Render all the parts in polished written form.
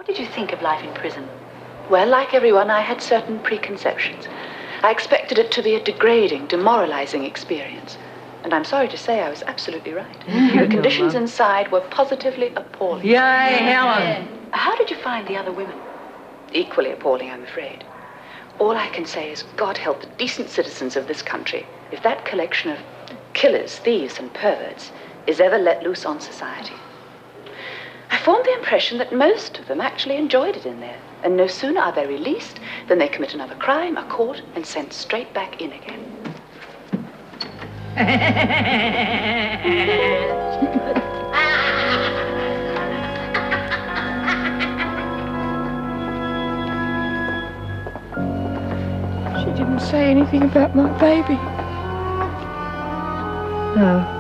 did you think of life in prison? Well, like everyone, I had certain preconceptions. I expected it to be a degrading, demoralizing experience. And I'm sorry to say I was absolutely right. The conditions inside were positively appalling. Yay, Helen! How did you find the other women? Equally appalling, I'm afraid. All I can say is God help the decent citizens of this country if that collection of killers, thieves, and perverts is ever let loose on society. I formed the impression that most of them actually enjoyed it in there, and no sooner are they released than they commit another crime, are caught, and sent straight back in again. She didn't say anything about my baby. No.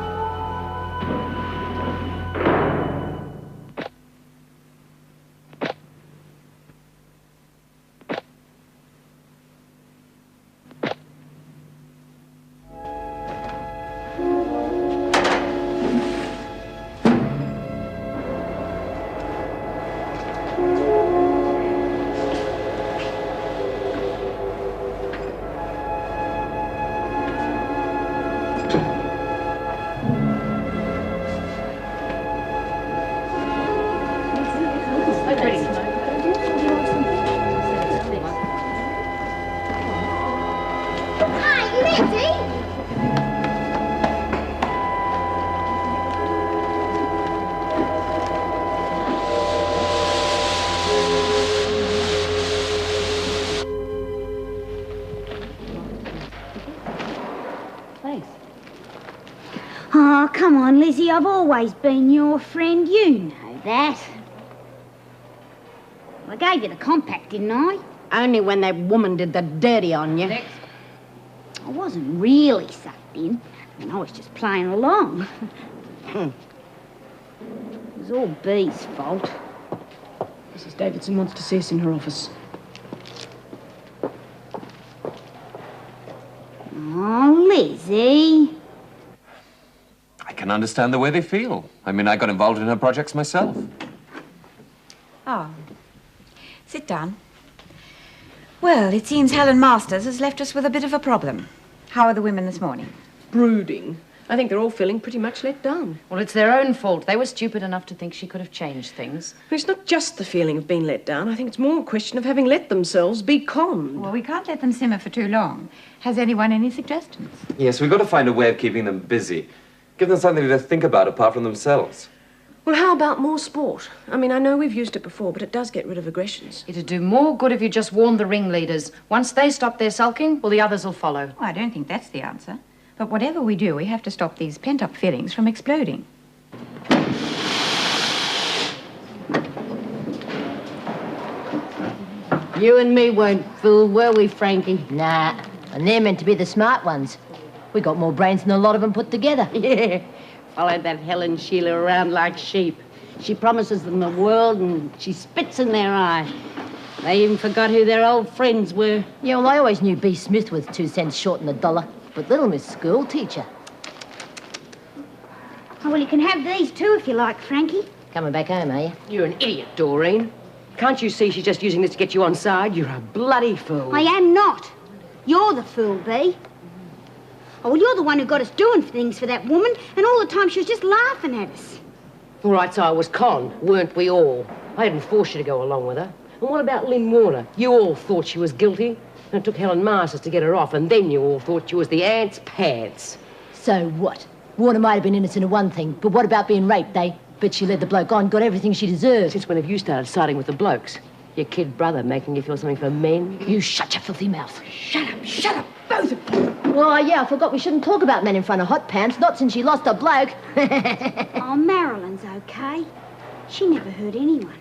Oh, come on, Lizzie. I've always been your friend. You know that. I gave you the compact, didn't I? Only when that woman did the dirty on you. Next. I wasn't really sucked in. I was just playing along. It was all Bee's fault. Mrs. Davidson wants to see us in her office. Oh, Lizzie. I can understand the way they feel. I mean, I got involved in her projects myself. Oh. Sit down. Well, it seems Helen Masters has left us with a bit of a problem. How are the women this morning? Brooding. I think they're all feeling pretty much let down. Well, it's their own fault. They were stupid enough to think she could have changed things. But it's not just the feeling of being let down. I think it's more a question of having let themselves be conned. Well, we can't let them simmer for too long. Has anyone any suggestions? Yes, we've got to find a way of keeping them busy. Give them something to think about apart from themselves. Well, how about more sport? I mean, I know we've used it before, but it does get rid of aggressions. It'd do more good if you just warned the ringleaders. Once they stop their sulking, well, the others will follow. Well, I don't think that's the answer. But whatever we do, we have to stop these pent-up feelings from exploding. You and me weren't fooled, were we, Frankie? Nah, and they're meant to be the smart ones. We got more brains than a lot of them put together. Yeah, followed that Helen Sheila around like sheep. She promises them the world and she spits in their eye. They even forgot who their old friends were. Yeah, well, I always knew B. Smith was 2 cents short in the dollar. But little Miss School Teacher. Oh, well, you can have these too if you like, Frankie. Coming back home, are you? You're an idiot, Doreen. Can't you see she's just using this to get you on side? You're a bloody fool. I am not. You're the fool, Bee. Oh, well, you're the one who got us doing things for that woman, and all the time she was just laughing at us. All right, so I was conned, weren't we all? I didn't force you to go along with her. And what about Lynn Warner? You all thought she was guilty. And it took Helen Masters to get her off, and then you all thought she was the ant's pants. So what? Warner might have been innocent of one thing, but what about being raped, eh? But she led the bloke on, got everything she deserved. Since when have you started siding with the blokes? Your kid brother making you feel something for men? You shut your filthy mouth. Shut up, both of you. Well, yeah, I forgot we shouldn't talk about men in front of hot pants, not since she lost her bloke. Oh, Marilyn's okay. She never hurt anyone.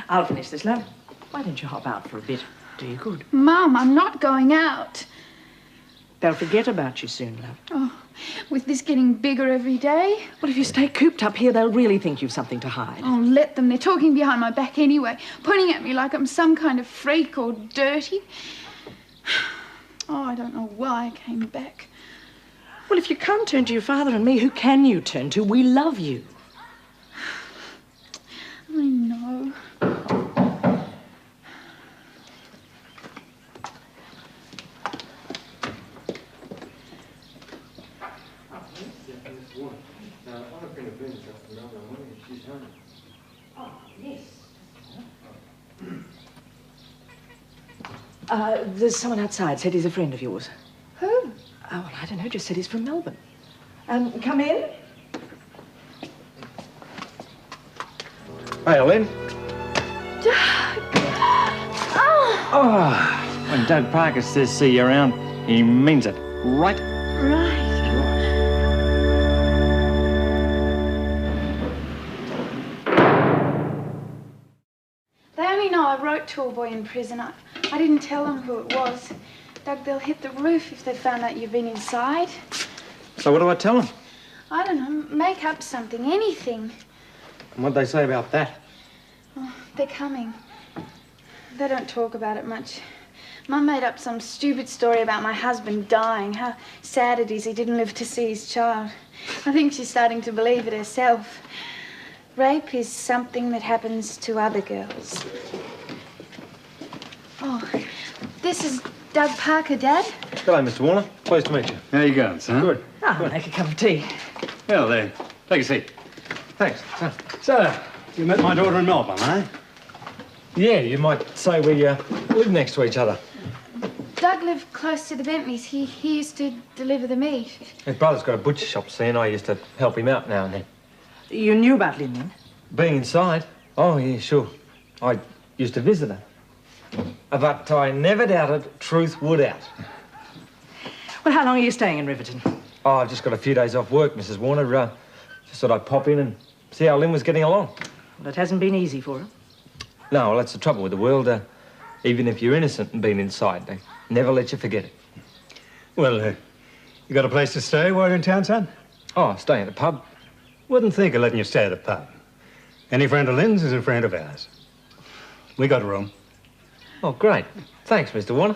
I'll finish this, love. Why don't you hop out for a bit? Do you good. Mum, I'm not going out. They'll forget about you soon, love. Oh, with this getting bigger every day. Well, if you stay cooped up here, they'll really think you've something to hide. Oh, let them. They're talking behind my back anyway, pointing at me like I'm some kind of freak or dirty. don't know why I came back. Well, if you can't turn to your father and me, who can you turn to? We love you. I know. There's someone outside, said he's a friend of yours. Who? Oh, well, I don't know, just said he's from Melbourne. Come in. Hey, Lynn. Doug! Oh, when Doug Parker says see you around, he means it, right? Right. They only know I wrote to a boy in prison. I didn't tell them who it was. Doug, they'll hit the roof if they found out you've been inside. So what do I tell them? I don't know, make up something, anything. And what'd they say about that? Oh, they're coming. They don't talk about it much. Mum made up some stupid story about my husband dying, how sad it is he didn't live to see his child. I think she's starting to believe it herself. Rape is something that happens to other girls. Oh, this is Doug Parker, Dad. Hello, Mr. Warner. Pleased to meet you. How you going, son? Good. I'll make a cup of tea. Well, there. Take a seat. Thanks. So, you met my daughter in Melbourne, eh? Yeah, you might say we live next to each other. Doug lived close to the Bentleys. He used to deliver the meat. His brother's got a butcher shop, see, and I used to help him out now and then. You knew about Lynn then? Being inside? Oh, yeah, sure. I used to visit her. But I never doubted truth would out. Well, how long are you staying in Riverton? Oh, I've just got a few days off work, Mrs. Warner. Just thought I'd pop in and see how Lynn was getting along. Well, it hasn't been easy for her. No, well, that's the trouble with the world. Even if you're innocent and been inside, they never let you forget it. Well, you got a place to stay while you're in town, son? Oh, staying at the pub. Wouldn't think of letting you stay at the pub. Any friend of Lynn's is a friend of ours. We got a room. Oh, great. Thanks, Mr. Warner.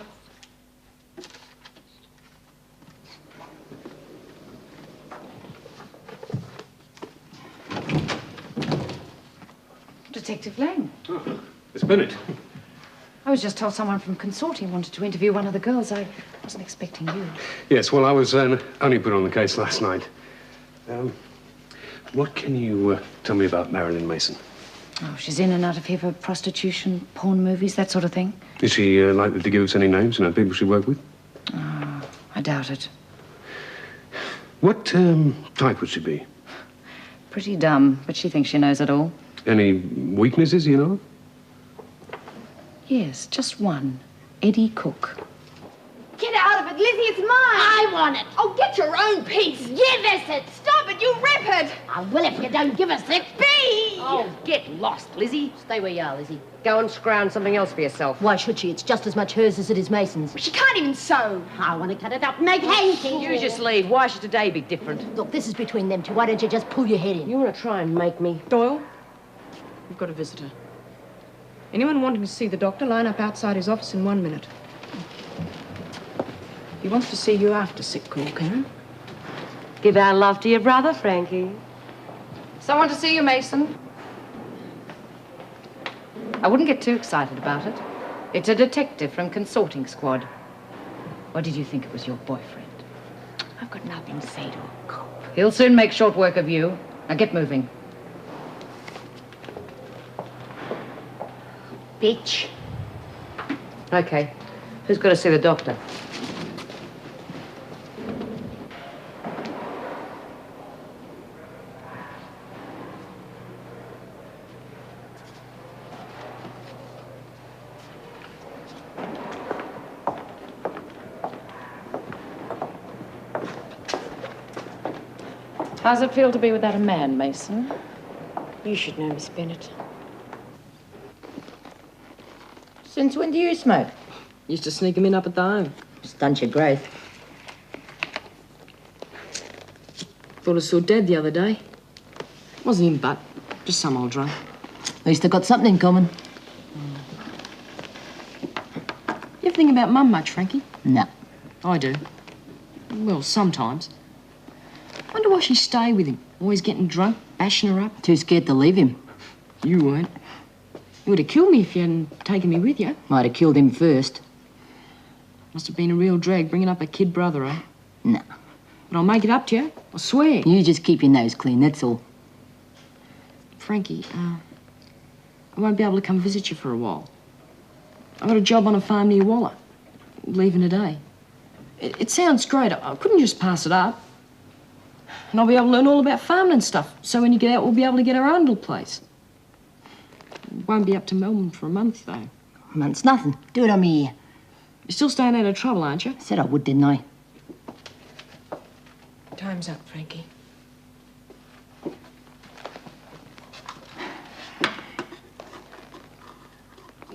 Detective Lang. Oh, Miss Bennett. I was just told someone from Consortium wanted to interview one of the girls. I wasn't expecting you. Yes, well, I was only put on the case last night. What can you tell me about Marilyn Mason? Oh, she's in and out of here for prostitution, porn movies, that sort of thing. Is she likely to give us any names, people she worked with? Oh, I doubt it. What type would she be? Pretty dumb, but she thinks she knows it all. Any weaknesses, you know? Yes, just one. Eddie Cook. Get out of it, Lizzie, it's mine. I want it. Oh, get your own piece. Give us it. Stop it, you rip it. I will if you don't give us it. Be! Oh, get lost, Lizzie. Stay where you are, Lizzie. Go and scrounge something else for yourself. Why should she? It's just as much hers as it is Mason's. She can't even sew. I want to cut it up and make hangings. You just leave. Why should today be different? Look, this is between them two. Why don't you just pull your head in? You want to try and make me... Doyle, we've got a visitor. Anyone wanting to see the doctor, line up outside his office in 1 minute. He wants to see you after sick call, Karen. Give our love to your brother, Frankie. Someone to see you, Mason. I wouldn't get too excited about it. It's a detective from Consorting Squad. Or did you think it was your boyfriend? I've got nothing to say to a cop. He'll soon make short work of you. Now get moving. Bitch. Okay. Who's got to see the doctor? How's it feel to be without a man, Mason? You should know, Miss Bennett. Since when do you smoke? Used to sneak him in up at the home. Stunt your growth. Thought I saw Dad the other day. Wasn't him, but just some old drunk. At least they've got something in common. You ever think about Mum much, Frankie? No. I do. Well, sometimes. Wonder why she stayed with him. Always getting drunk, bashing her up. Too scared to leave him. You weren't. You would have killed me if you hadn't taken me with you. Might have killed him first. Must have been a real drag bringing up a kid brother, eh? No. But I'll make it up to you. I swear. You just keep your nose clean, that's all. Frankie, I won't be able to come visit you for a while. I got a job on a farm near Walla. Leaving today. It sounds great. I couldn't just pass it up. And I'll be able to learn all about farming and stuff. So when you get out, we'll be able to get our own little place. Won't be up to Melbourne for a month, though. A month's nothing. Do it on me here. You're still staying out of trouble, aren't you? Said I would, didn't I? Time's up, Frankie.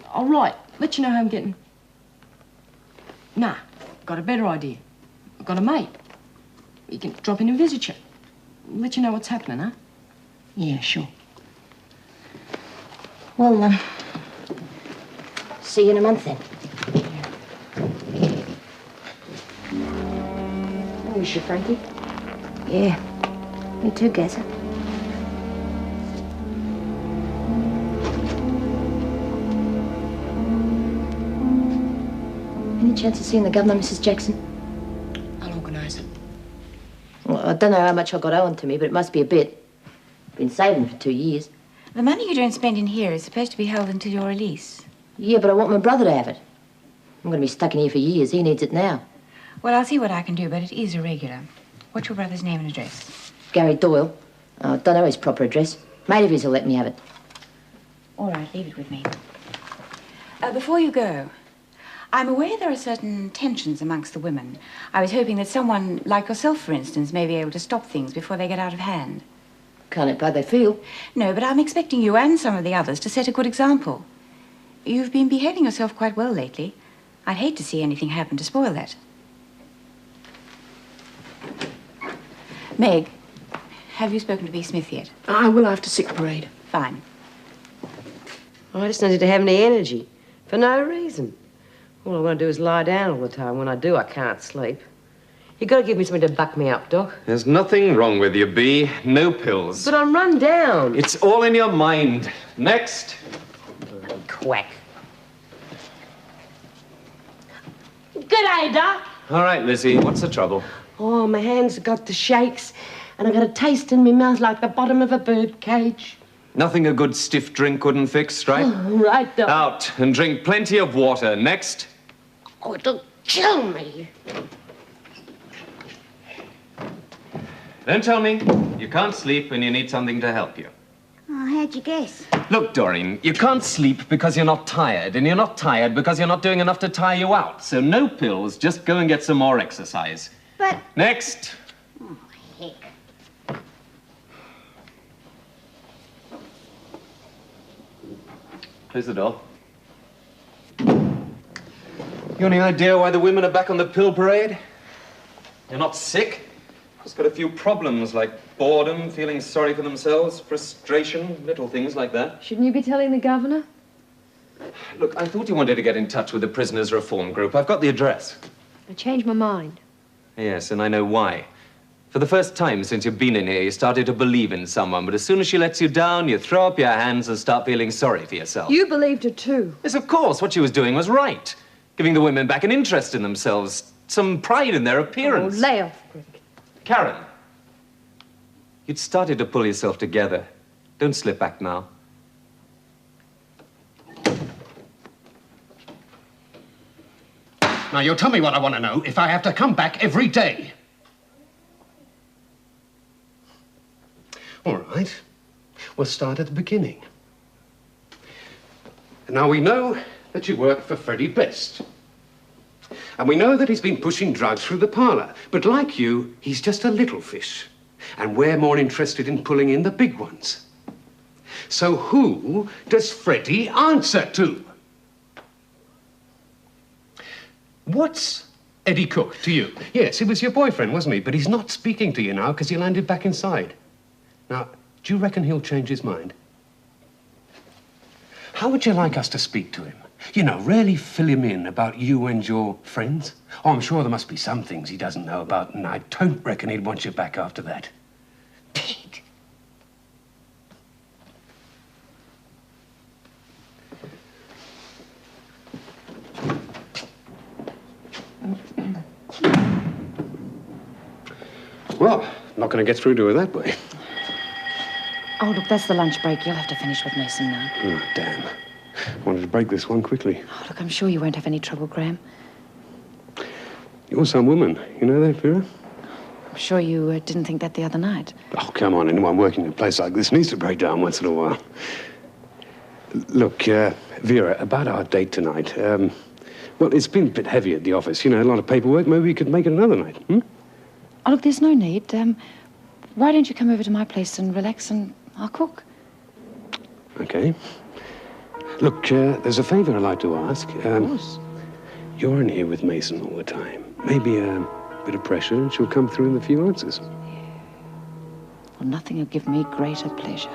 All right. Let you know how I'm getting. Nah. Got a better idea. I've got a mate. He can drop in and visit you. Let you know what's happening, huh? Yeah, sure. Well, see you in a month then. I miss you, Frankie. Yeah. Me too, Gazza. Any chance of seeing the governor, Mrs. Jackson? I'll organise it. Well, I don't know how much I got owing to me, but it must be a bit. Been saving for 2 years. The money you don't spend in here is supposed to be held until your release. Yeah, but I want my brother to have it. I'm going to be stuck in here for years. He needs it now. Well, I'll see what I can do, but it is irregular. What's your brother's name and address? Gary Doyle. I don't know his proper address. Mate of his will let me have it. All right, leave it with me. Before you go, I'm aware there are certain tensions amongst the women. I was hoping that someone, like yourself, for instance, may be able to stop things before they get out of hand. Can't it how they feel? No, but I'm expecting you and some of the others to set a good example. You've been behaving yourself quite well lately. I'd hate to see anything happen to spoil that. Meg, have you spoken to B. Smith yet? I will after sick parade. Fine. I just needed to have any energy. For no reason. All I want to do is lie down all the time. When I do, I can't sleep. You've got to give me something to buck me up, Doc. There's nothing wrong with you, Bea. No pills. But I'm run down. It's all in your mind. Next. Quack. G'day, Doc. All right, Lizzie, what's the trouble? Oh, my hands got the shakes, and I got a taste in my mouth like the bottom of a bird cage. Nothing a good stiff drink couldn't fix, right? Oh, right, Doc. Out and drink plenty of water. Next. Oh, it'll kill me. Don't tell me you can't sleep and you need something to help you. Oh, how'd you guess? Look, Doreen, you can't sleep because you're not tired, and you're not tired because you're not doing enough to tire you out. So no pills, just go and get some more exercise. But... Next. Oh, heck. Close the door. You any idea why the women are back on the pill parade? You're not sick. Just got a few problems like boredom, feeling sorry for themselves, frustration, little things like that. Shouldn't you be telling the governor? Look, I thought you wanted to get in touch with the Prisoners Reform Group. I've got the address. I changed my mind. Yes, and I know why. For the first time since you've been in here, you started to believe in someone, but as soon as she lets you down, you throw up your hands and start feeling sorry for yourself. You believed her too. Yes, of course. What she was doing was right. Giving the women back an interest in themselves, some pride in their appearance. Oh, lay off, Greg. Karen, you'd started to pull yourself together. Don't slip back now. Now, you tell me what I want to know if I have to come back every day. All right. We'll start at the beginning. Now, we know that you work for Freddie Best. And we know that he's been pushing drugs through the parlor. But like you, he's just a little fish. And we're more interested in pulling in the big ones. So who does Freddie answer to? What's Eddie Cook to you? Yes, he was your boyfriend, wasn't he? But he's not speaking to you now because he landed back inside. Now, do you reckon he'll change his mind? How would you like us to speak to him? You know, really fill him in about you and your friends. Oh, I'm sure there must be some things he doesn't know about, and I don't reckon he'd want you back after that. Pete. Well, not going to get through to her that way. Oh, look, that's the lunch break. You'll have to finish with Mason now. Oh, damn. Wanted to break this one quickly. Oh, look, I'm sure you won't have any trouble, Graham. You're some woman. You know that, Vera? I'm sure you didn't think that the other night. Oh, come on. Anyone working in a place like this needs to break down once in a while. Look, Vera, about our date tonight. Well, it's been a bit heavy at the office. You know, a lot of paperwork. Maybe we could make it another night, hmm? Oh, look, there's no need. Why don't you come over to my place and relax and I'll cook? Okay. Look, there's a favor I'd like to ask. Of course. You're in here with Mason all the time. Maybe a bit of pressure and she'll come through with a few answers. Well, nothing will give me greater pleasure.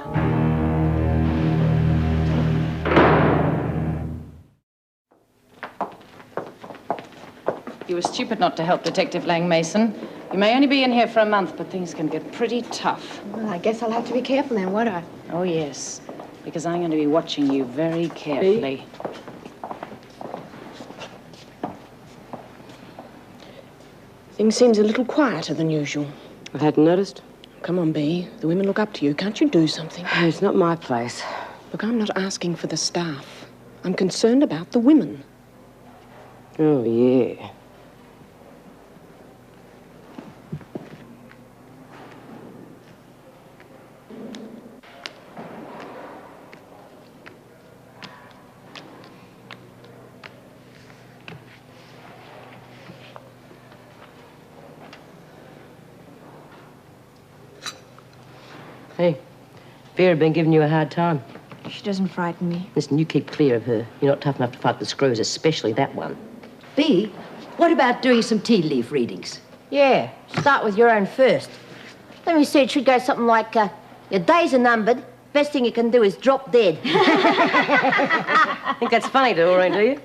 You were stupid not to help Detective Lang Mason. You may only be in here for a month, but things can get pretty tough. Well, I guess I'll have to be careful then, won't I? Oh, yes, because I'm going to be watching you very carefully. Things seems a little quieter than usual. I hadn't noticed. Come on, Bea. The women look up to you. Can't you do something? It's not my place. Look, I'm not asking for the staff. I'm concerned about the women. Oh, yeah. Hey, Vera been giving you a hard time. She doesn't frighten me. Listen, you keep clear of her. You're not tough enough to fight the screws, especially that one. Bea, what about doing some tea leaf readings? Yeah, start with your own first. Let me see, it should go something like, your days are numbered. Best thing you can do is drop dead. Think that's funny, Doreen, do you?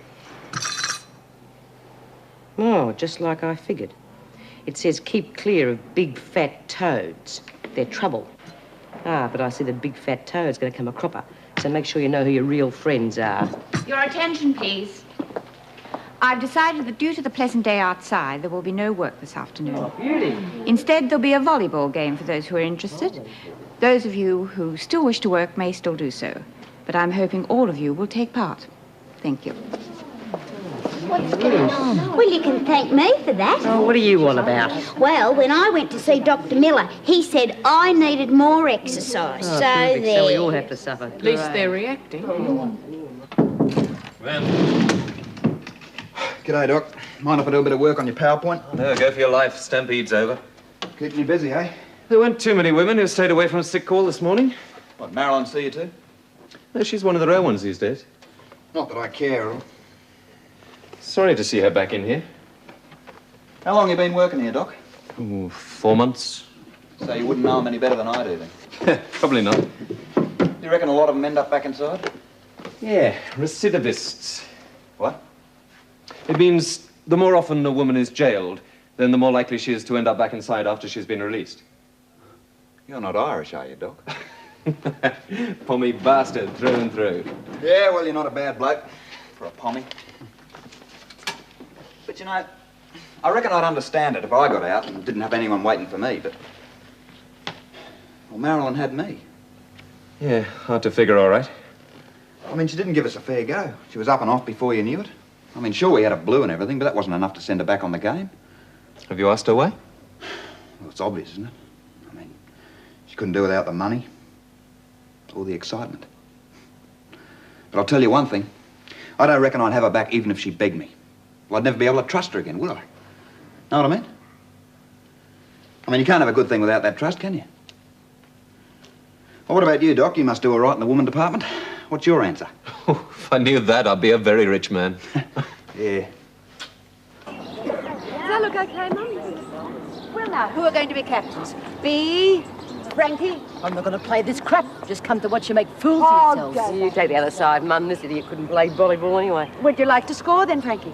Oh, just like I figured. It says keep clear of big fat toads. They're trouble. Ah, but I see the big fat toad's going to come a cropper. So make sure you know who your real friends are. Your attention, please. I've decided that due to the pleasant day outside, there will be no work this afternoon. Oh, beauty. Instead, there'll be a volleyball game for those who are interested. Those of you who still wish to work may still do so. But I'm hoping all of you will take part. Thank you. What's going on? Well, you can thank me for that. Oh, what are you on about? Well, when I went to see Dr. Miller, he said I needed more exercise. Oh, so terrific. there. So we all have to suffer. At least they're reacting. G'day, Doc. Mind if I do a bit of work on your PowerPoint? No, go for your life. Stampede's over. Keeping you busy, eh? There weren't too many women who stayed away from a sick call this morning. What, Marilyn see you too? No, she's one of the rare ones these days. Not that I care. Sorry to see her back in here. How long you been working here, Doc? Ooh, 4 months. So you wouldn't know them any better than I do, then? Probably not. You reckon a lot of them end up back inside? Yeah, recidivists. What? It means the more often a woman is jailed, then the more likely she is to end up back inside after she's been released. You're not Irish, are you, Doc? Pommy bastard through and through. Yeah, well, you're not a bad bloke for a pommy. But, you know, I reckon I'd understand it if I got out and didn't have anyone waiting for me, but... Well, Marilyn had me. Yeah, hard to figure, all right. I mean, she didn't give us a fair go. She was up and off before you knew it. I mean, sure, we had a blue and everything, but that wasn't enough to send her back on the game. Have you asked her why? Well, it's obvious, isn't it? I mean, she couldn't do without the money or the excitement. But I'll tell you one thing. I don't reckon I'd have her back even if she begged me. Well, I'd never be able to trust her again, would I? Know what I mean? I mean, you can't have a good thing without that trust, can you? Well, what about you, Doc? You must do all right in the woman department. What's your answer? Oh, if I knew that, I'd be a very rich man. Yeah. Does that look okay, Mum? Well, now, who are going to be captains? Bea, Frankie. I'm not going to play this crap. Just come to watch you make fools of yourselves. You take the other side, Mum. This idiot couldn't play volleyball anyway. Would you like to score then, Frankie?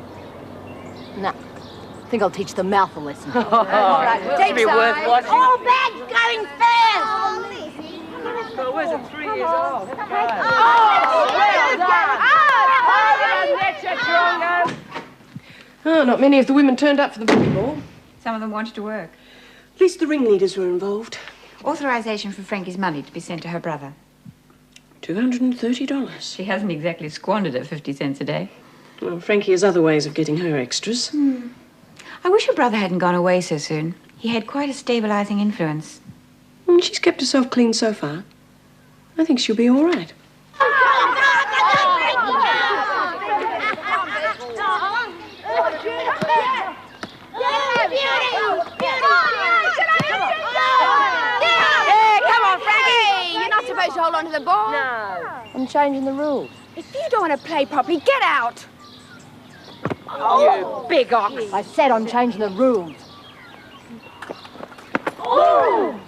No. I think I'll teach the mouth a lesson. All right, take be worth side. watching. All bags going fast! Oh, where's it 3 years old? Oh, not many of the women turned up for the volleyball. Some of them wanted to work. At least the ringleaders were involved. Authorization for Frankie's money to be sent to her brother. $230. She hasn't exactly squandered her 50 cents a day. Well, Frankie has other ways of getting her extras. I wish her brother hadn't gone away so soon. He had quite a stabilizing influence. She's kept herself clean so far. I think she'll be all right. To hold on to the ball? No. I'm changing the rules. If you don't want to play properly, get out. Oh, you big ox. I said I'm changing the rules. Oh!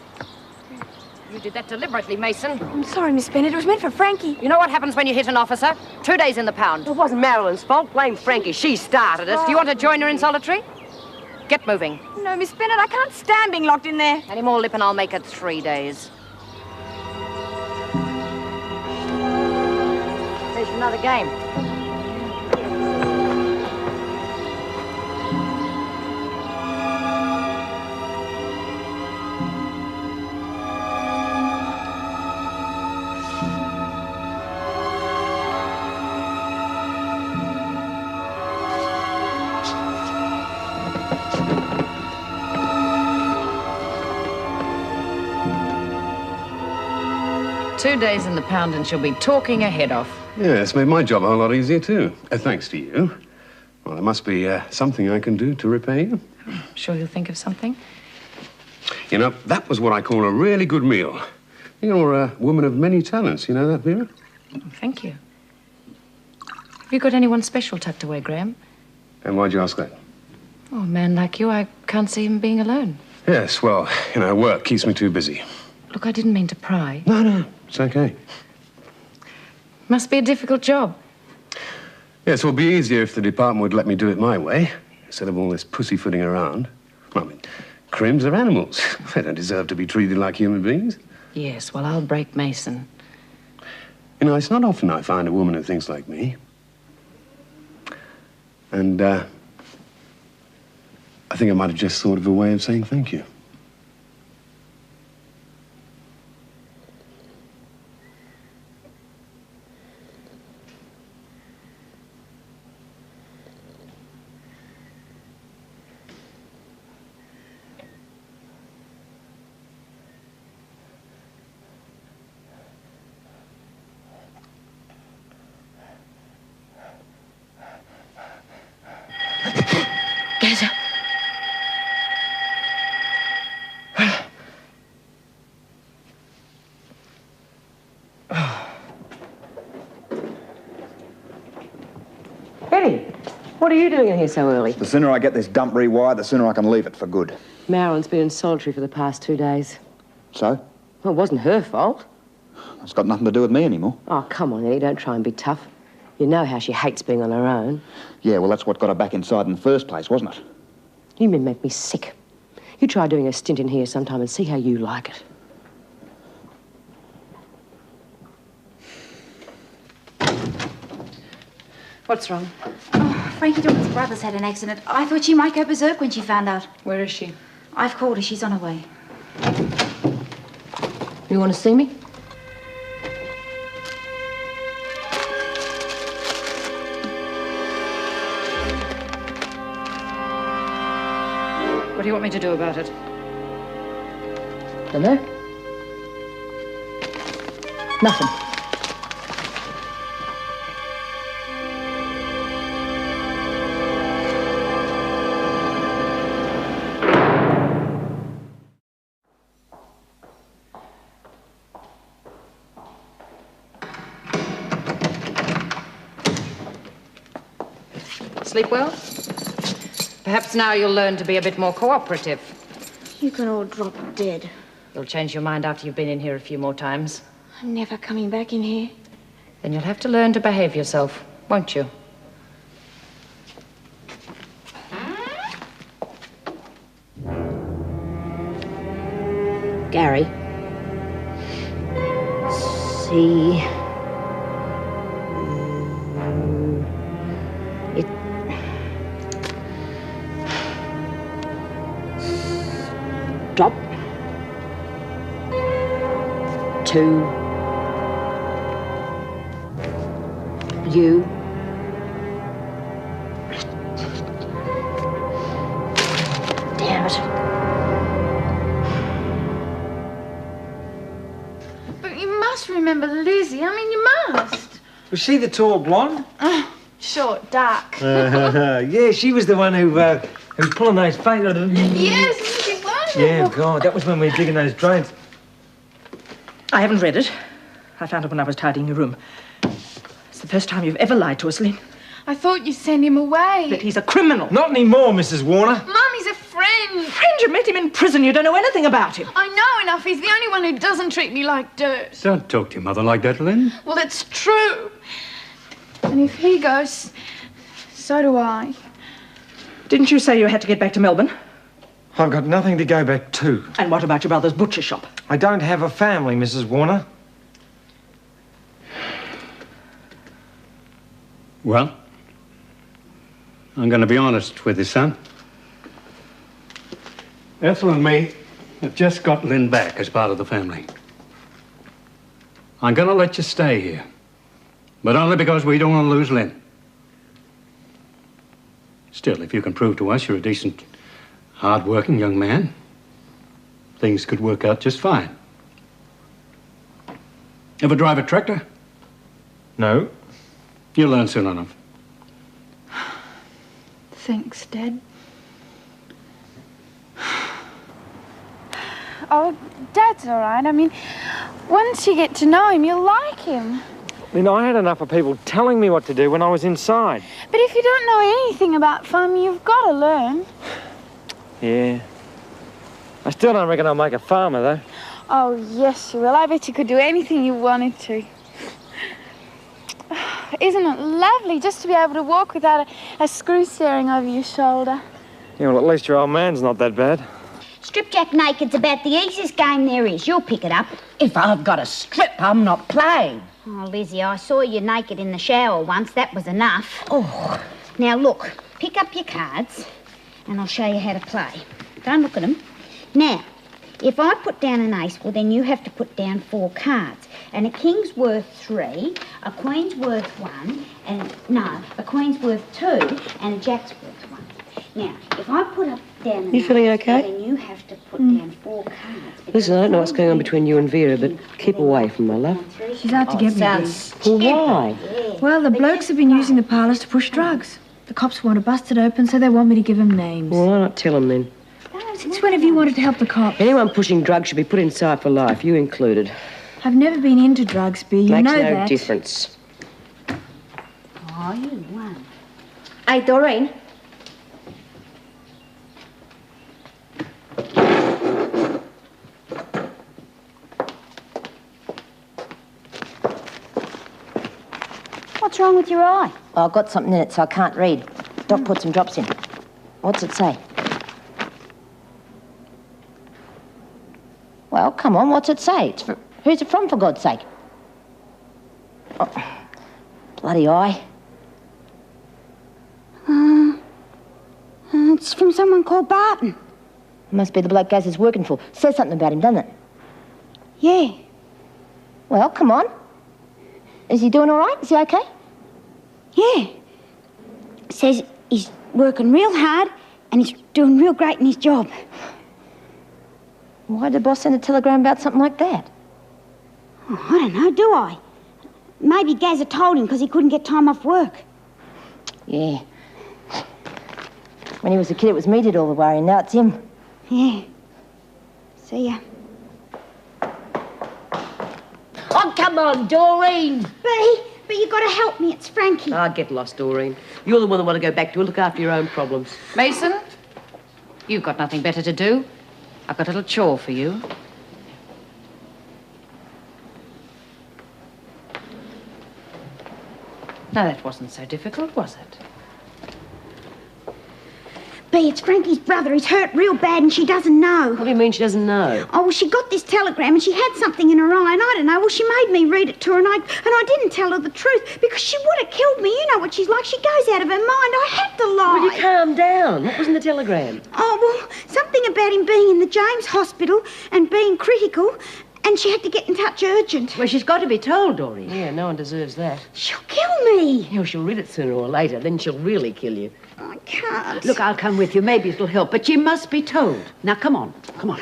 You did that deliberately, Mason. I'm sorry, Miss Bennett. It was meant for Frankie. You know what happens when you hit an officer? 2 days in the pound. It wasn't Marilyn's fault. Blame Frankie. She started it. Do you want to join her in solitary? Get moving. No, Miss Bennett, I can't stand being locked in there. Any more lip and I'll make it 3 days. There's another game. Two days in the pound and she'll be talking her head off. Yeah, it's made my job a whole lot easier, too. Thanks to you. Well, there must be something I can do to repay you. Sure you'll think of something? You know, that was what I call a really good meal. You're a woman of many talents. You know that, Vera? Oh, thank you. Have you got anyone special tucked away, Graham? And why'd you ask that? Oh, a man like you, I can't see him being alone. Yes, well, you know, work keeps me too busy. Look, I didn't mean to pry. No, it's okay. Must be a difficult job. Yes, it would be easier if the department would let me do it my way, instead of all this pussyfooting around. I mean, crims are animals. They don't deserve to be treated like human beings. Yes, well, I'll break Mason. You know, it's not often I find a woman who thinks like me. And, I think I might have just thought of a way of saying thank you. Gaza. Eddie, what are you doing in here so early? The sooner I get this dump rewired, the sooner I can leave it for good. Marilyn's been in solitary for the past 2 days. So? Well, it wasn't her fault. It's got nothing to do with me anymore. Oh, come on, Eddie, don't try and be tough. You know how she hates being on her own. Yeah, well, that's what got her back inside in the first place, wasn't it? You men make me sick. You try doing a stint in here sometime and see how you like it. What's wrong? Oh, Frankie Dawson's brother's had an accident. I thought she might go berserk when she found out. Where is she? I've called her. She's on her way. You want to see me? What do you want me to do about it? Dunno. Nothing. Sleep well? Perhaps now you'll learn to be a bit more cooperative. You can all drop dead. You'll change your mind after you've been in here a few more times. I'm never coming back in here. Then you'll have to learn to behave yourself, won't you? Gary. See. It. Stop. To. You. Damn it. But you must remember Lizzie. I mean, you must. Was she the tall blonde? Oh, short, dark. Yeah, she was the one who was pulling those fingers. Yes, Lizzie was. Yeah, God, that was when we were digging those drains. I haven't read it. I found it when I was tidying your room. It's the first time you've ever lied to us, Lynn. I thought you'd send him away. That he's a criminal. Not anymore, Mrs. Warner. Mum, he's a friend. Friend? You met him in prison. You don't know anything about him. I know enough. He's the only one who doesn't treat me like dirt. Don't talk to your mother like that, Lynn. Well, it's true. And if he goes, so do I. Didn't you say you had to get back to Melbourne? I've got nothing to go back to. And what about your brother's butcher shop? I don't have a family, Mrs. Warner. Well, I'm going to be honest with you, son. Ethel and me have just got Lynn back as part of the family. I'm going to let you stay here, but only because we don't want to lose Lynn. Still, if you can prove to us you're a decent, hard-working young man, things could work out just fine. Ever drive a tractor? No. You'll learn soon enough. Thanks, Dad. Oh, Dad's all right. I mean, once you get to know him, you'll like him. Lynn, I had enough of people telling me what to do when I was inside. But if you don't know anything about farming, you've got to learn. Yeah. I still don't reckon I'll make a farmer, though. Oh, yes, you will. I bet you could do anything you wanted to. Isn't it lovely just to be able to walk without a screw staring over your shoulder? Yeah, well, at least your old man's not that bad. Stripjack naked's about the easiest game there is. You'll pick it up. If I've got to strip, I'm not playing. Oh, Lizzie, I saw you naked in the shower once. That was enough. Oh. Now, look, pick up your cards and I'll show you how to play. Don't look at them. Now, if I put down an ace, well, then you have to put down 4 cards. And a king's worth 3, a queen's worth 1, a queen's worth 2, and a jack's worth 1. Now, if I put up down an You feeling ace, okay? then you have to put down 4 cards. Listen, I don't know what's going on between you and Vera, but keep away from her, love. She's out to get me. Well, why? Well, the blokes have been using the parlours to push drugs. The cops want to bust it open, so they want me to give them names. Well, why not tell them then? Since when have you wanted to help the cops? Anyone pushing drugs should be put inside for life, you included. I've never been into drugs, Bea. You Makes know no that. difference. Oh, you won. Hey, Doreen. What's wrong with your eye? Oh, I've got something in it, so I can't read. Doc put some drops in. What's it say? Well, come on, what's it say? Who's it from, for God's sake? Oh, bloody eye. It's from someone called Barton. Must be the bloke Gaz is working for. Says something about him, doesn't it? Yeah. Well, come on. Is he doing all right? Is he okay? Yeah. Says he's working real hard and he's doing real great in his job. Why did the boss send a telegram about something like that? Oh, I don't know, do I? Maybe Gazza told him because he couldn't get time off work. Yeah. When he was a kid, it was me did all the worrying. Now it's him. Yeah. See ya. Oh, come on, Doreen. But you got to help me. It's Frankie. Ah, get lost, Doreen. You're the one that want to go back to her. Look after your own problems. Mason, you've got nothing better to do. I've got a little chore for you. Now, that wasn't so difficult, was it? B, it's Frankie's brother. He's hurt real bad and she doesn't know. What do you mean she doesn't know? Oh, well, she got this telegram and she had something in her eye and I don't know. Well, she made me read it to her and I didn't tell her the truth because she would have killed me. You know what she's like. She goes out of her mind. I had to lie. Will you calm down? What was in the telegram? Oh, well, something about him being in the James Hospital and being critical, and she had to get in touch urgent. Well, she's got to be told, Doreen. Yeah, no one deserves that. She'll kill me. Yeah, well, she'll read it sooner or later, then she'll really kill you. I can't. Look, I'll come with you. Maybe it'll help, but you must be told. Now, come on. Come on.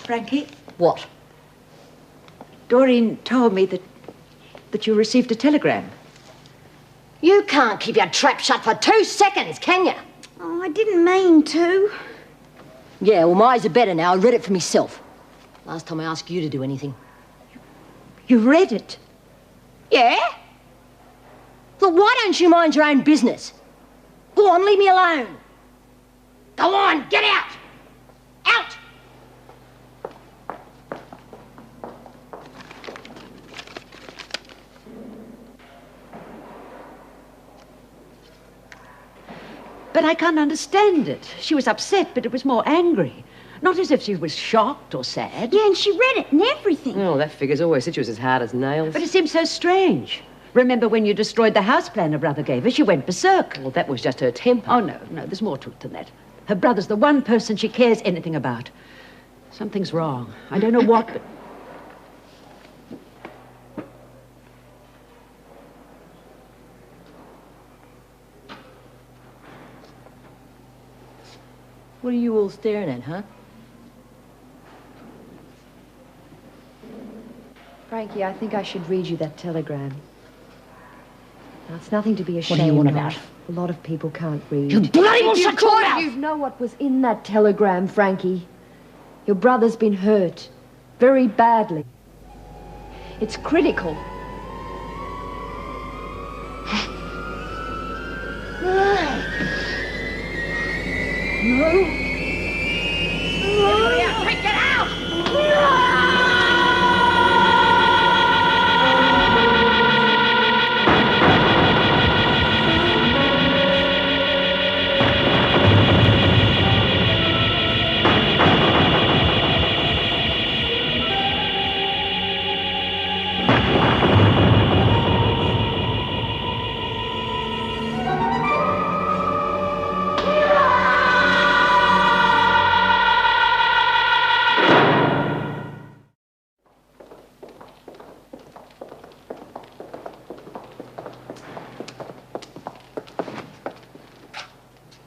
Frankie? What? Doreen told me that you received a telegram. You can't keep your trap shut for 2 seconds, can you? Oh, I didn't mean to. Yeah, well, my eyes are better now. I read it for myself. Last time I asked you to do anything. You read it? Yeah? Look, why don't you mind your own business? Go on, leave me alone. Go on, get out! Out! But I can't understand it. She was upset, but it was more angry. Not as if she was shocked or sad. Yeah, and she read it and everything. Oh, that figure's always said she was as hard as nails. But it seems so strange. Remember when you destroyed the house plan her brother gave her? She went berserk. Well, that was just her temper. Oh, no, there's more to it than that. Her brother's the one person she cares anything about. Something's wrong. I don't know what, but... What are you all staring at, huh? Frankie, I think I should read you that telegram. Now, it's nothing to be ashamed What do you want of. about? A lot of people can't read. You bloody well shut your mouth! You know what was in that telegram, Frankie. Your brother's been hurt. Very badly. It's critical. No. Hurry up, quick, get out!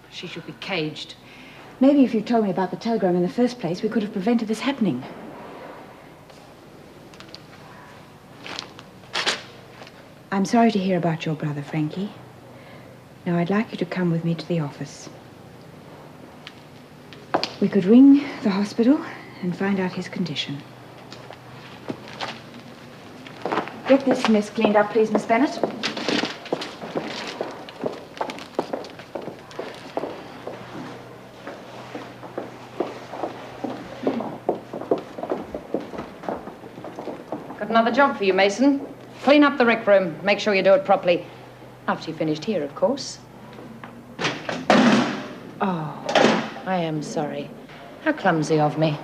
She should be caged. Maybe if you'd told me about the telegram in the first place, we could have prevented this happening. I'm sorry to hear about your brother, Frankie. Now, I'd like you to come with me to the office. We could ring the hospital and find out his condition. Get this mess cleaned up, please, Miss Bennett. Got another job for you, Mason. Clean up the rec room. Make sure you do it properly. After you're finished here, of course. Oh, I am sorry. How clumsy of me.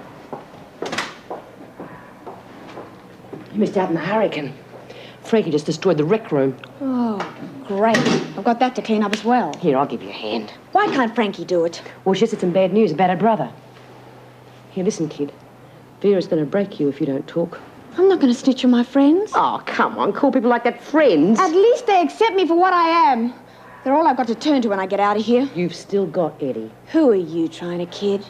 You missed out on the hurricane. Frankie just destroyed the rec room. Oh, great. I've got that to clean up as well. Here, I'll give you a hand. Why can't Frankie do it? Well, she just had some bad news about her brother. Here, listen, kid. Vera's going to break you if you don't talk. I'm not going to snitch on my friends. Oh, come on. Call people like that friends. At least they accept me for what I am. They're all I've got to turn to when I get out of here. You've still got Eddie. Who are you trying to kid?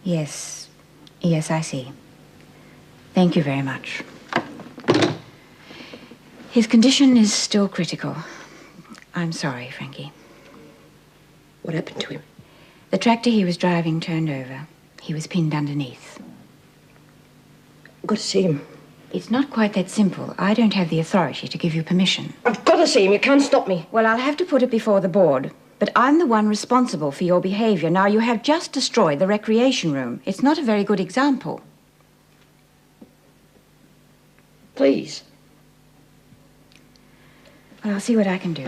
Yes. Yes, I see. Thank you very much. His condition is still critical. I'm sorry, Frankie. What happened to him? The tractor he was driving turned over. He was pinned underneath. I've got to see him. It's not quite that simple. I don't have the authority to give you permission. I've got to see him. You can't stop me. Well, I'll have to put it before the board. But I'm the one responsible for your behavior. Now, you have just destroyed the recreation room. It's not a very good example. Please. Well, I'll see what I can do.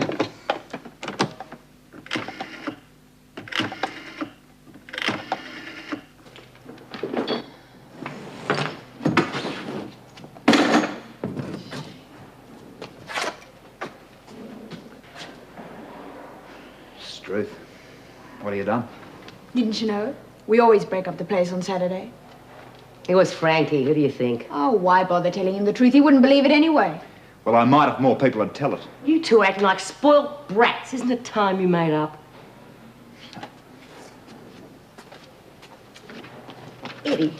Ruth, what have you done? Didn't you know? We always break up the place on Saturday. It was Frankie. Who do you think? Oh, why bother telling him the truth? He wouldn't believe it anyway. Well, I might if more people would tell it. You two are acting like spoilt brats. Isn't it time you made up? Eddie,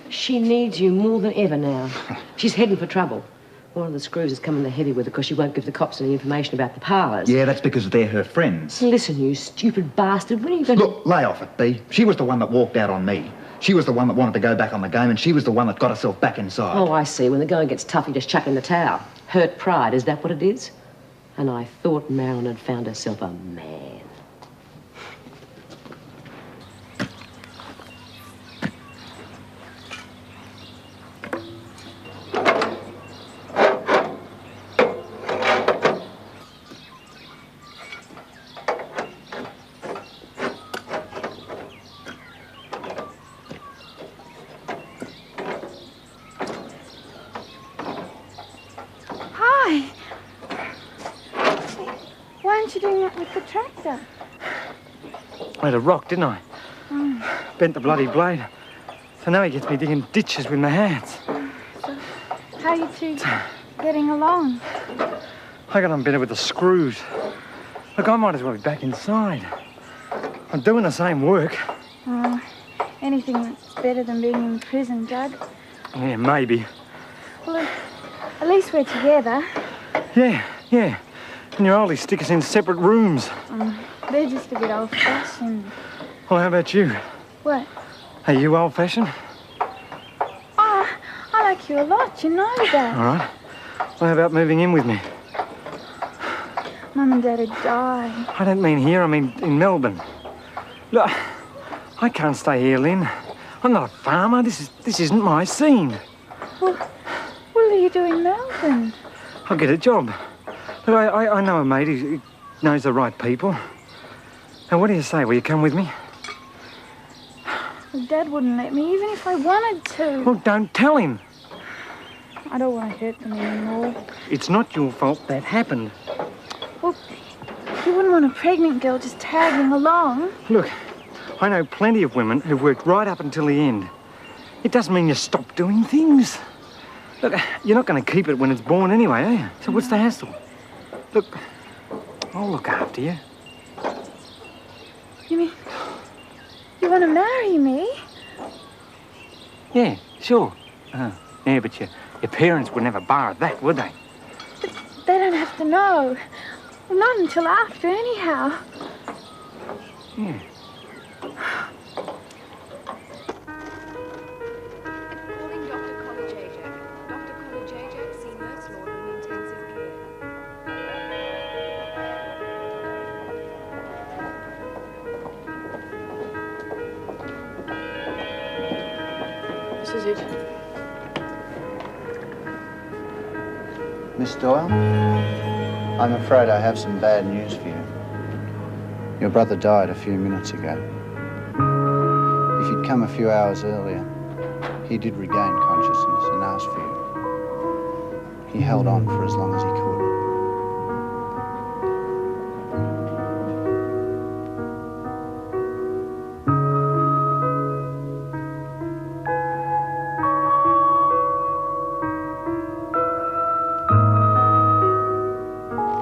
she needs you more than ever now. She's heading for trouble. One of the screws is coming to heavy with her because she won't give the cops any information about the parlours. Yeah, that's because they're her friends. Listen, you stupid bastard, when are you going to... Look, lay off it, Bea. She was the one that walked out on me. She was the one that wanted to go back on the game, and she was the one that got herself back inside. Oh, I see. When the going gets tough, you just chuck in the towel. Hurt pride, is that what it is? And I thought Marilyn had found herself a man. I had a rock, didn't I? Bent the bloody blade. So now he gets me digging ditches with my hands. So, how are you two getting along? I got on better with the screws. Look, I might as well be back inside. I'm doing the same work. Oh, anything that's better than being in prison, Dad. Yeah, maybe. Well, at least we're together. Yeah. And your oldies stick us in separate rooms. They're just a bit old-fashioned. Well, how about you? What? Are you old-fashioned? Oh, I like you a lot, you know that. All right. Well, how about moving in with me? Mum and Dad had died. I don't mean here, I mean in Melbourne. Look, I can't stay here, Lynn. I'm not a farmer. This isn't my scene. Well, what are you doing in Melbourne? I'll get a job. Look, I know a mate who knows the right people. Now, what do you say? Will you come with me? Well, Dad wouldn't let me, even if I wanted to. Well, don't tell him. I don't want to hurt them anymore. It's not your fault that happened. Well, you wouldn't want a pregnant girl just tagging along. Look, I know plenty of women who've worked right up until the end. It doesn't mean you stop doing things. Look, you're not going to keep it when it's born anyway, are you? So what's the hassle? Look, I'll look after you. You mean you want to marry me? Yeah, sure. Yeah, but your parents would never bar at that, would they? But they don't have to know. Well, not until after, anyhow. Yeah. Calling Dr. Collie Jajak. Dr. Collie Jajak, see Nurse Lord in intensive care. This is it. Miss Doyle, I'm afraid I have some bad news for you. Your brother died a few minutes ago. If you'd come a few hours earlier, he did regain consciousness and asked for you. He held on for as long as he could.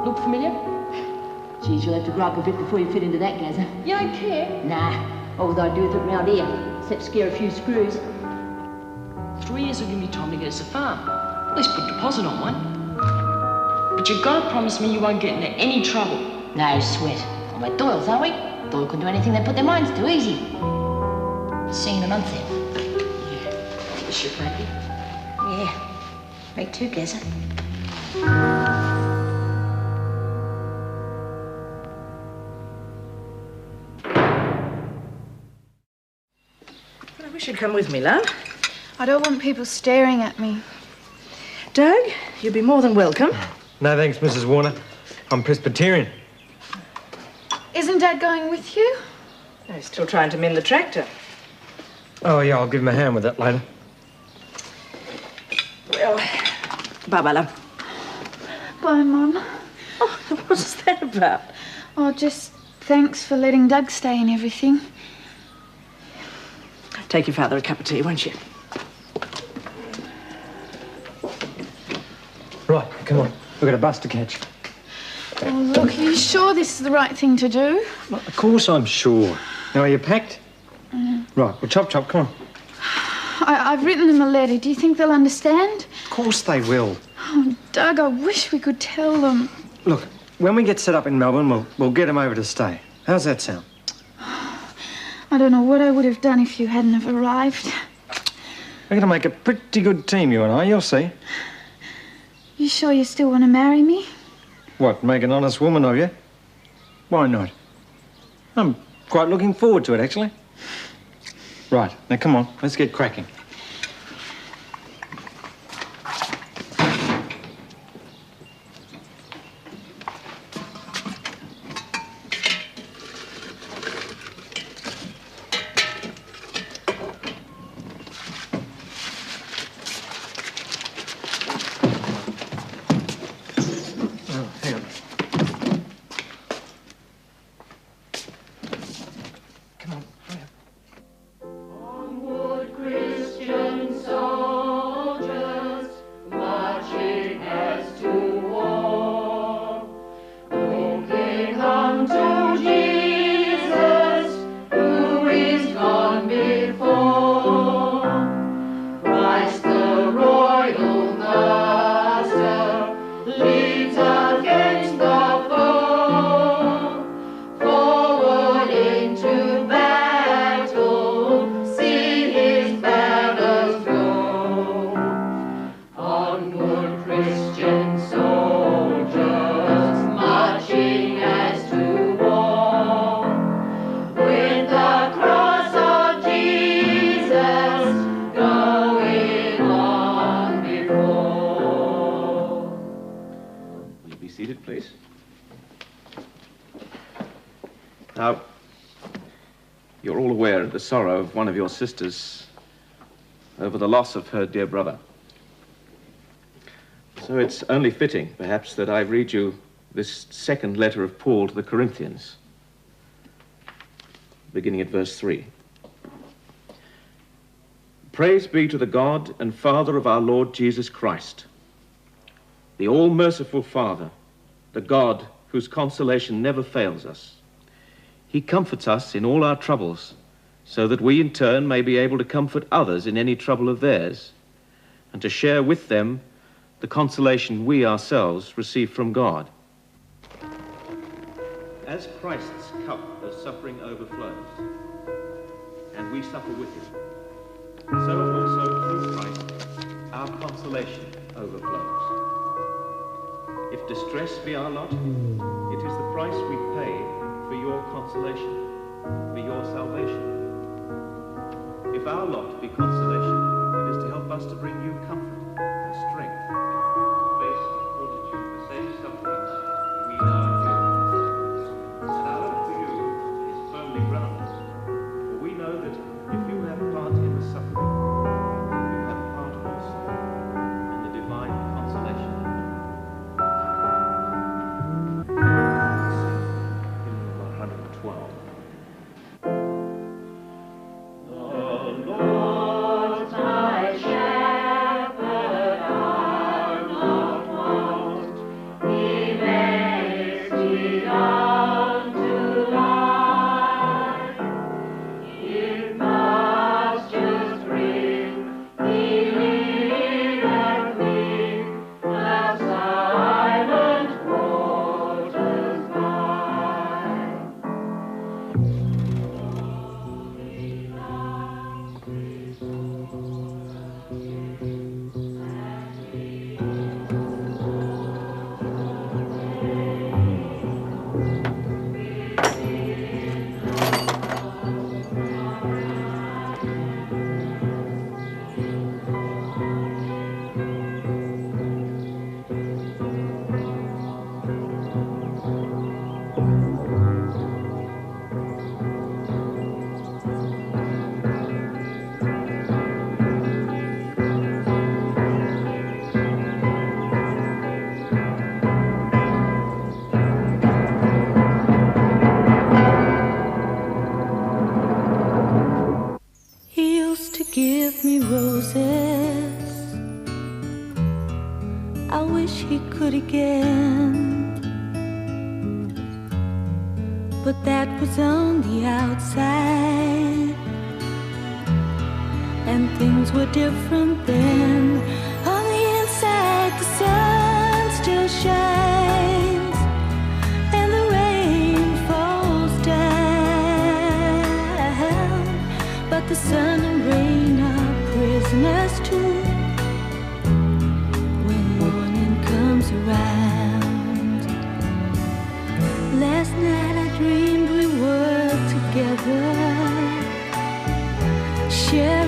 Look familiar? Geez, you'll have to grow up a bit before you fit into that, Gazza. You don't care? Nah, what would I do with it round here? Except scare a few screws. 3 years will give me time to get us a farm. At least put a deposit on one. But you've got to promise me you won't get into any trouble. No sweat. Well, we're Doyles, are we? Doyle can do anything they put their minds to, easy. See you in a month then. Yeah. Sure, Frankie. Yeah. Me too, Gazza. come with me, love? I don't want people staring at me. Doug, you'll be more than welcome. No thanks, Mrs. Warner. I'm Presbyterian. Isn't Dad going with you? He's still trying to mend the tractor. Oh, yeah, I'll give him a hand with that later. Well, bye-bye, love. Bye, Mum. Oh, what's that about? Oh, just thanks for letting Doug stay and everything. Take your father a cup of tea, won't you? Right, come on. We've got a bus to catch. Oh, look, are you sure this is the right thing to do? Well, of course I'm sure. Now, are you packed? Mm. Right, well, chop, come on. I've written them a letter. Do you think they'll understand? Of course they will. Oh, Doug, I wish we could tell them. Look, when we get set up in Melbourne, we'll get them over to stay. How's that sound? I don't know what I would have done if you hadn't have arrived. We're going to make a pretty good team, you and I. You'll see. You sure you still want to marry me? What, make an honest woman of you? Why not? I'm quite looking forward to it, actually. Right, now come on, let's get cracking. Now, you're all aware of the sorrow of one of your sisters over the loss of her dear brother. So it's only fitting, perhaps, that I read you this second letter of Paul to the Corinthians, beginning at verse 3. Praise be to the God and Father of our Lord Jesus Christ, the all-merciful Father, the God whose consolation never fails us. He comforts us in all our troubles, so that we in turn may be able to comfort others in any trouble of theirs, and to share with them the consolation we ourselves receive from God. As Christ's cup of suffering overflows, and we suffer with him, so also through Christ our consolation overflows. If distress be our lot, it is the price we pay for your consolation, for your salvation. If our lot be consolation, it is to help us to bring you comfort and strength to face with fortitude the same sufferings we now endure. And our hope for you is firmly grounded, for we know that if you have part in the suffering, you have part also in the divine consolation. Hymn 112. The Lord give me roses. I wish he could again, but that was on the outside, and things were different then. On the inside, the sun still shines, and the rain falls down, but the sun and rain are prisoners too. When morning comes around, last night I dreamed we were together, sharing